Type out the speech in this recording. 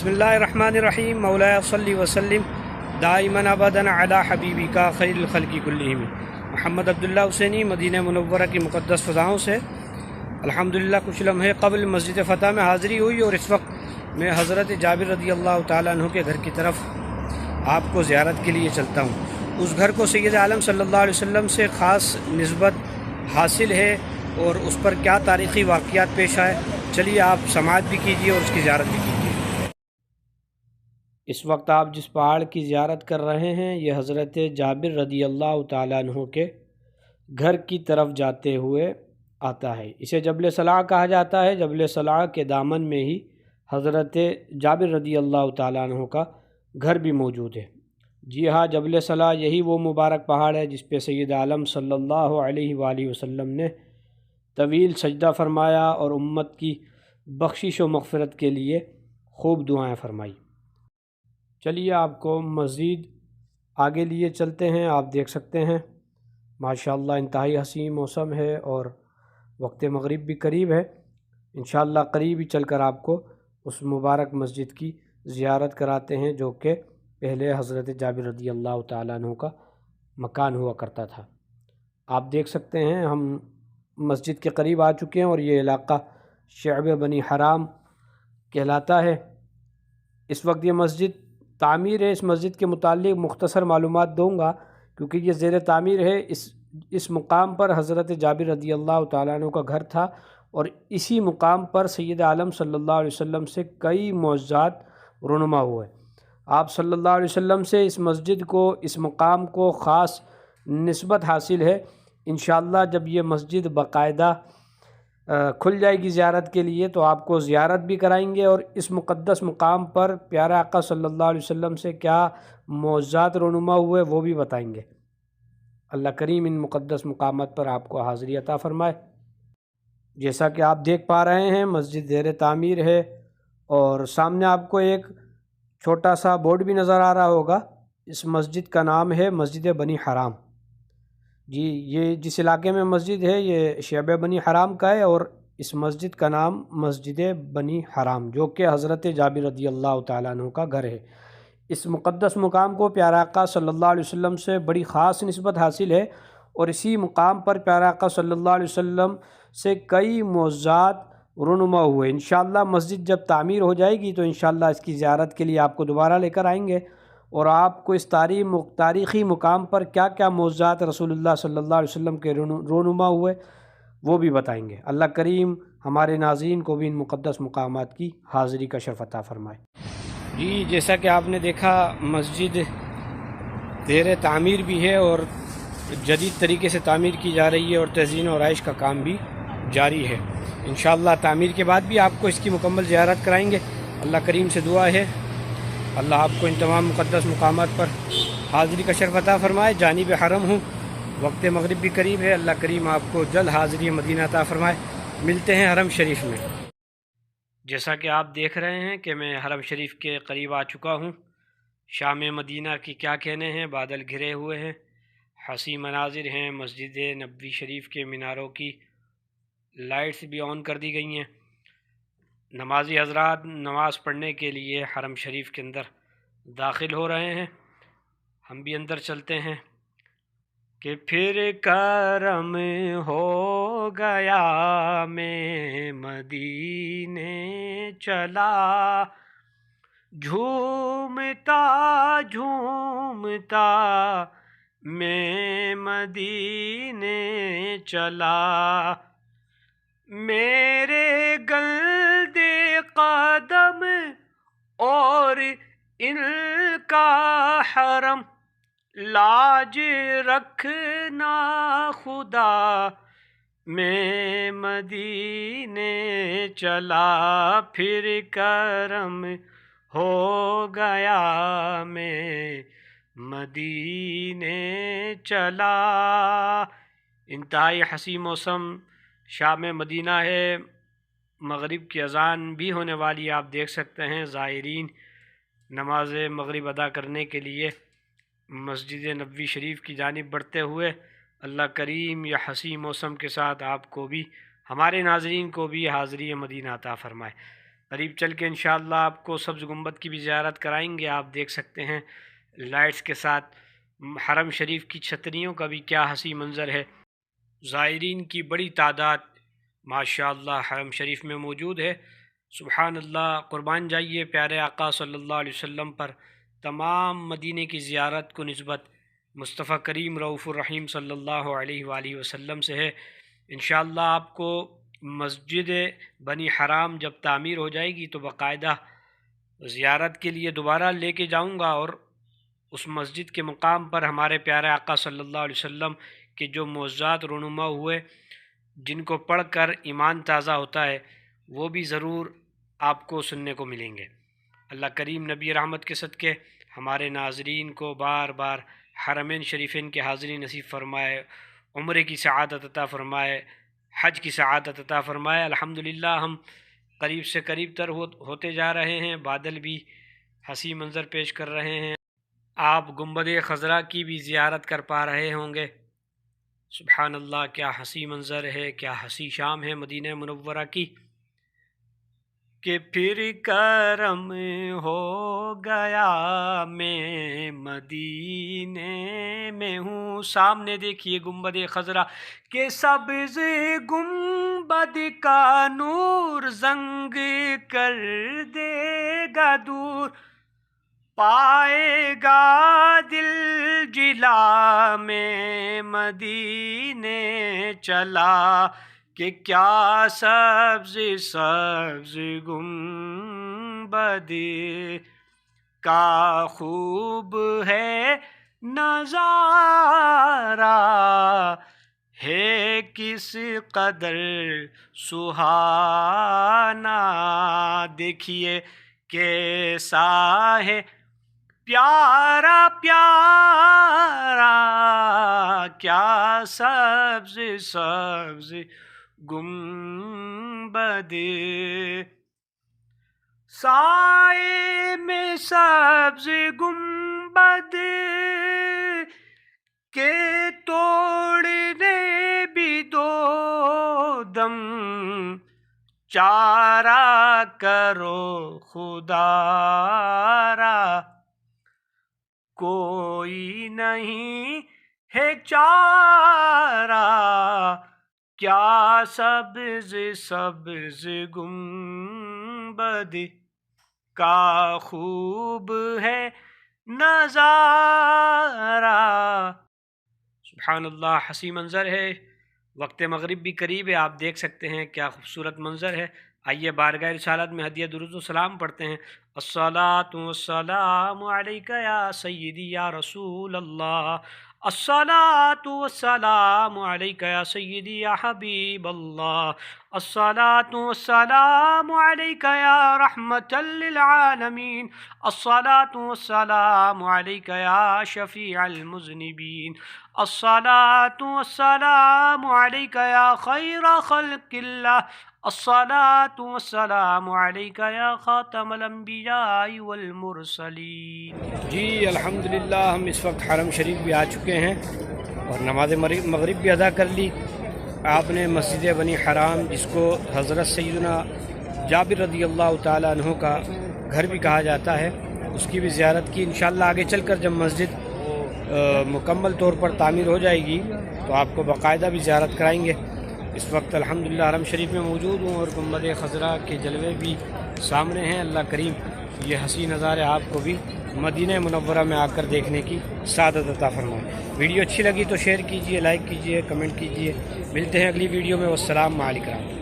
बिस्मिल्लाहिर्रहमानिर्रहीम मौलाया सल्ली वसल्लिम दाइमन अबदन अला हबीबिका खैरुल खल्क़ि कुल्लिहिम। Mohammad Abdullah Husaini Medina Munawwara की मुक़द्दस फ़ज़ाओं से अल्हम्दुलिल्लाह कुछ लम्हे क़ब्ल मस्जिद फ़तह में हाज़िरी हुई और इस वक्त मैं हज़रत जाबिर रज़ी अल्लाह तआला अन्हु के घर की तरफ आपको ज़ियारत के लिए चलता हूँ। उस घर को सैयद आलम सल्लल्लाहु अलैहि वसल्लम से ख़ास निस्बत हासिल है और उस पर क्या तारीख़ी वाक़ियात पेश आए, चलिए आप समाअत भी कीजिए और उसकी ज़ियारत भी कीजिए। इस वक्त आप जिस पहाड़ की ज़ियारत कर रहे हैं ये हज़रत जाबिर रज़ी अल्लाह तआला अन्हु के घर की तरफ जाते हुए आता है। इसे जबल सलाह कहा जाता है। जबल सलाह के दामन में ही हज़रत जाबिर रज़ी अल्लाह तआला अन्हु का घर भी मौजूद है। जी हाँ, जबल सलाह यही वो मुबारक पहाड़ है जिस पे सैयद आलम सल्लल्लाहु अलैहि वसल्लम ने तवील सजदा फरमाया और उम्मत की बख्शिश व मग़फ़िरत के लिए खूब दुआएं फरमाई। चलिए आपको मज़ीद आगे लिए चलते हैं। आप देख सकते हैं माशाअल्लाह इंतहाई हसीन मौसम है और वक्त मग़रिब भी करीब है। इंशाअल्लाह करीब ही चलकर आपको उस मुबारक मस्जिद की ज़ियारत कराते हैं जो कि पहले हज़रत जाबिर रज़ी अल्लाह तआला अन्हु का मकान हुआ करता था। आप देख सकते हैं हम मस्जिद के करीब आ चुके हैं और ये इलाक़ा शअब बनी हराम कहलाता है। इस वक्त ये मस्जिद तामीर है। इस मस्जिद के मुताल्लिक़ मुख्तसर मालूमात दूँगा क्योंकि ये ज़ेर तामीर है। इस मुकाम पर हज़रत जाबिर रज़ी अल्लाह तआला अन्हु का घर था और इसी मुकाम पर सैयद आलम सल्लल्लाहु अलैहि वसल्लम से कई मौज़ात रुनुमा हुए। आप सल्लल्लाहु अलैहि वसल्लम से इस मस्जिद को, इस मुकाम को ख़ास निस्बत हासिल है। इंशाअल्लाह जब ये मस्जिद बाकायदा खुल जाएगी ज़ियारत के लिए तो आपको ज़ियारत भी कराएंगे और इस मुक़द्दस मुकाम पर प्यारा आका सल्लल्लाहु अलैहि वसल्लम से क्या मौज़ात रुनुमा हुए वो भी बताएंगे। अल्लाह करीम इन मुक़द्दस मुकामात पर आपको हाज़िरी अता फ़रमाए। जैसा कि आप देख पा रहे हैं मस्जिद ज़ेर तामीर है और सामने आपको एक छोटा सा बोर्ड भी नज़र आ रहा होगा। इस मस्जिद का नाम है मस्जिद बनी हराम। जी, ये जिस इलाके में मस्जिद है ये शअब बनी हराम का है और इस मस्जिद का नाम मस्जिद बनी हराम जो कि हज़रत जाबिर रज़ी अल्लाह तआला अन्हु का घर है। इस मुक़द्दस मुकाम को प्यारा आका सल्लल्लाहु अलैहि वसल्लम से बड़ी ख़ास निस्बत हासिल है और इसी मुकाम पर प्यारा आका सल्लल्लाहु अलैहि वसल्लम से कई मौज़ात रुनुमा हुए। इंशाअल्लाह मस्जिद जब तामीर हो जाएगी तो इंशाअल्लाह इसकी ज़ियारत के लिए आपको दोबारा लेकर आएंगे और आपको इस तारीख़ी मुकाम पर क्या क्या मौज़ात रसूलुल्लाह सल्लल्लाहु अलैहि वसल्लम के रुनुमा हुए वो भी बताएंगे। अल्लाह करीम हमारे नाज़रीन को भी इन मुक़द्दस मुकामात की हाज़िरी का शर्फ़ अता फ़रमाए। जी, जैसा कि आपने देखा मस्जिद ज़ेर तामीर भी है और जदीद तरीके से तामीर की जा रही है और तज़ीन और आइश का काम भी जारी है। इंशाअल्लाह तामीर के बाद भी आपको इसकी मुकम्मल ज़ियारत कराएंगे। अल्लाह करीम से दुआ है अल्लाह आपको इन तमाम मुक़द्दस मुकामात पर हाज़िरी का शर्फ़ अता फ़रमाए। जानिब हरम हूँ, वक्त मग़रिब भी करीब है। अल्लाह करीम आपको जल्द हाज़िरी मदीना अता फ़रमाए। मिलते हैं हरम शरीफ में। जैसा कि आप देख रहे हैं कि मैं हरम शरीफ के करीब आ चुका हूँ। शाम मदीना की क्या कहने हैं, बादल घिरे हुए हैं, हसी मनाजिर हैं। मस्जिद नबवी शरीफ के मीनारों की लाइट्स भी ऑन कर दी गई हैं। नमाजी हज़रात नमाज़ पढ़ने के लिए हरम शरीफ के अंदर दाखिल हो रहे हैं। हम भी अंदर चलते हैं कि फिर करम हो गया मैं मदीने चला, झूमता झूमता मैं मदीने चला, मेरे गल्दे कदम और इनका हरम लाज रखना खुदा, मैं मदीने चला, फिर करम हो गया मैं मदीने चला। इंतहाई हसी मौसम शाम मदीना है। मग़रिब की अज़ान भी होने वाली आप देख सकते हैं। ज़ायरीन नमाज मग़रिब अदा करने के लिए मस्जिद नबवी शरीफ की जानिब बढ़ते हुए अल्लाह करीम या हसी मौसम के साथ आपको भी, हमारे नाज़रीन को भी हाज़िरी मदीना अता फ़रमाए। قریب چل کے انشاءاللہ آپ کو سبز گنبد کی بھی زیارت کرائیں گے۔ آپ دیکھ سکتے ہیں لائٹس کے ساتھ حرم شریف کی چھتریوں کا بھی کیا حسین منظر ہے۔ زائرین کی بڑی تعداد ماشاءاللہ حرم شریف میں موجود ہے۔ سبحان اللہ، قربان جائیے پیارے آقا صلی اللہ علیہ وسلم پر۔ تمام مدینے کی زیارت کو نسبت مصطفیٰ کریم رؤوف الرحیم صلی اللہ علیہ وآلہ وسلم سے ہے۔ انشاءاللہ آپ کو مسجد بنی حرام جب تعمیر ہو جائے گی تو باقاعدہ زیارت کے لیے دوبارہ لے کے جاؤں گا، اور اس مسجد کے مقام پر ہمارے پیارے آقا صلی اللہ علیہ وسلم کے جو معجزات رونما ہوئے، جن کو پڑھ کر ایمان تازہ ہوتا ہے، وہ بھی ضرور آپ کو سننے کو ملیں گے۔ اللہ کریم نبی رحمت کے صدقے ہمارے ناظرین کو بار بار حرمین شریفین کے حاضری نصیب فرمائے، عمرے کی سعادت عطا فرمائے، حج کی سعادت عطا فرمائے۔ الحمدللہ ہم قریب سے قریب تر ہوتے جا رہے ہیں، بادل بھی حسین منظر پیش کر رہے ہیں۔ آپ گنبد خضرا کی بھی زیارت کر پا رہے ہوں گے۔ سبحان اللہ، کیا حسین منظر ہے، کیا حسین شام ہے مدینہ منورہ کی، کہ پھر کرم ہو گیا میں مدینے میں ہوں۔ سامنے دیکھیے گنبد خضرا کہ سبز گنبد کا نور زنگ کر دے گا دور، پائے گا دل جلا میں مدینے چلا، کہ کیا سبز سبز گنبد کا خوب ہے نظارہ، ہے کس قدر سہانا۔ دیکھیے کیسا ہے پیارا پیارا، کیا سبز سبز گنبد، سائے میں سبز گنبد کے توڑنے بھی دو دم، چارہ کرو خدا را، کوئی نہیں ہے چارہ، کیا سبز سبز گنبد کا خوب ہے نظارہ۔ سبحان اللہ، حسین منظر ہے۔ وقت مغرب بھی قریب ہے، آپ دیکھ سکتے ہیں کیا خوبصورت منظر ہے۔ آئیے بارگاہ رسالت میں ہدیہ درود و سلام پڑھتے ہیں۔ الصلاۃ والسلام علیک یا سیدی یا رسول اللہ، الصلاۃ والسلام علیک یا سیدی یا حبیب اللہ، الصلاۃ والسلام علیک یا رحمۃ للعالمین، الصلاۃ والسلام علیک یا شفیع المذنبین، الصلاۃ والسلام علیک یا خیر خلق اللہ، الصلاۃ والسلام علیک یا خاتم الانبیاء والمرسلین۔ جی الحمدللہ ہم اس وقت حرم شریف بھی آ چکے ہیں اور نماز مغرب بھی ادا کر لی۔ آپ نے مسجد بنی حرام، جس کو حضرت سیدنا جابر رضی اللہ تعالیٰ عنہ کا گھر بھی کہا جاتا ہے، اس کی بھی زیارت کی۔ انشاءاللہ آگے چل کر جب مسجد مکمل طور پر تعمیر ہو جائے گی تو آپ کو باقاعدہ بھی زیارت کرائیں گے۔ اس وقت الحمدللہ حرم شریف میں موجود ہوں اور گنبد خضرا کے جلوے بھی سامنے ہیں۔ اللہ کریم یہ حسین نظارے آپ کو بھی مدینہ منورہ میں آ کر دیکھنے کی سعادت عطا فرمائے۔ ویڈیو اچھی لگی تو شیئر کیجئے، لائک کیجئے، کمنٹ کیجئے۔ ملتے ہیں اگلی ویڈیو میں۔ والسلام علیکم۔